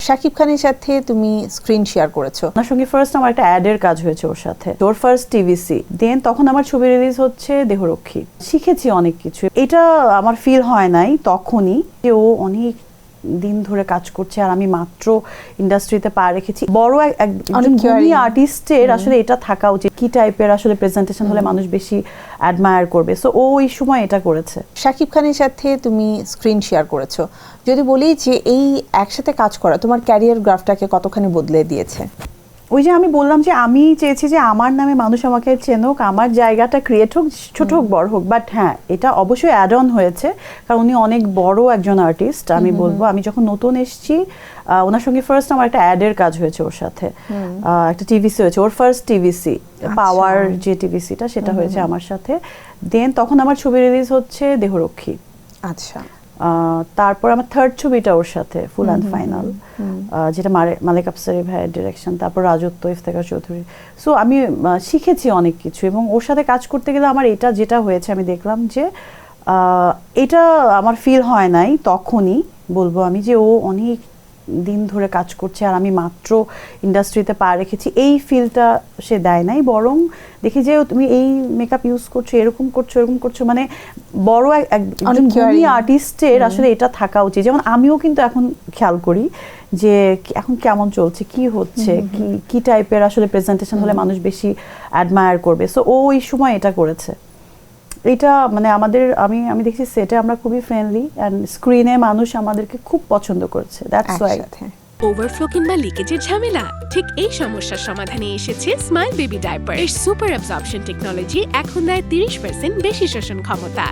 শাকিব খানের সাথে তুমি স্ক্রিন শেয়ার করেছো। ওনার সঙ্গে ফার্স্ট আমার একটা অ্যাডের কাজ হয়েছে ওর সাথে, ওর ফার্স্ট টিভিসি। দেন তখন আমার ছবি রিলিজ হচ্ছে দেহরক্ষী। শিখেছি অনেক কিছু। এটা আমার ফিল হয় নাই তখনই যে ও অনেক দিন ধরে কাজ করছে আর আমি মাত্র ইন্ডাস্ট্রিতে পা রেখেছি। বড় একজন গুণী আর্টিস্টের আসলে এটা থাকা উচিত, কি টাইপের আসলে প্রেজেন্টেশন হলে মানুষ বেশি অ্যাডমায়ার করবে। সো ও ওই সময় এটা করেছে। শাকিব খানের সাথে তুমি স্ক্রিন শেয়ার করেছো, যদি বলি যে এই একসাথে কাজ করা তোমার ক্যারিয়ার গ্রাফটাকে কতখানি বদলে দিয়েছে? ওই যে আমি বললাম যে আমি চেয়েছি যে আমার নামে মানুষ আমাকে চেনুক, আমার জায়গাটা ক্রিয়েট হোক, ছোট হোক বড় হোক। বাট হ্যাঁ, এটা অবশ্যই অ্যাড অন হয়েছে, কারণ উনি অনেক বড় একজন আর্টিস্ট। আমি বলবো আমি যখন নতুন এসেছি ওনার সঙ্গে ফার্স্ট আমার একটা অ্যাডের কাজ হয়েছে ওর সাথে, একটা টিভিসি হয়েছে, ওর ফার্স্ট টিভিসি, পাওয়ার যে টিভিসিটা সেটা হয়েছে আমার সাথে। দেন তখন আমার ছবি রিলিজ হচ্ছে দেহরক্ষী। আচ্ছা, তারপর আমার থার্ড ছবিটা ওর সাথে, ফুল অ্যান্ড ফাইনাল, যেটা মালেক আফসারি ভাইয়ের ডিরেকশন, তারপর রাজত্ব, ইফতেখার চৌধুরী। সো আমি শিখেছি অনেক কিছু, এবং ওর সাথে কাজ করতে গেলে আমার এটা যেটা হয়েছে আমি দেখলাম যে এটা আমার ফিল হয় নাই তখনই, বলবো আমি, যে ও অনেক দিন ধরে কাজ করছে আর আমি মাত্র ইন্ডাস্ট্রিতে পা রেখেছি, এই ফিলটা সে দেয় নাই। বরং দেখি যে তুমি এই মেকআপ ইউজ করছো, এরকম করছো, এরকম করছো, মানে বড় একজন গুণী আর্টিস্টের আসলে এটা থাকা উচিত। যেমন আমিও কিন্তু এখন খেয়াল করি যে এখন কেমন চলছে, কি হচ্ছে, কি টাইপের আসলে প্রেজেন্টেশন হলে মানুষ বেশি অ্যাডমায়ার করবে। সো ও ওই সময় এটা করেছে। এটা মানে আমাদের আমি দেখছি সেটে আমরা খুবই ফ্রেন্ডলি, অ্যান্ড স্ক্রিনে মানুষ আমাদেরকে খুব পছন্দ করছে। That's why. ওভারফ্লো কিংবা লিকেজের ঝামেলা, ঠিক এই সমস্যার সমাধানে এসেছে স্মাইল বেবি ডাইপার। এর সুপার অ্যাবজর্পশন টেকনোলজি এখন দেয় 30% বেশি শোষণ ক্ষমতা,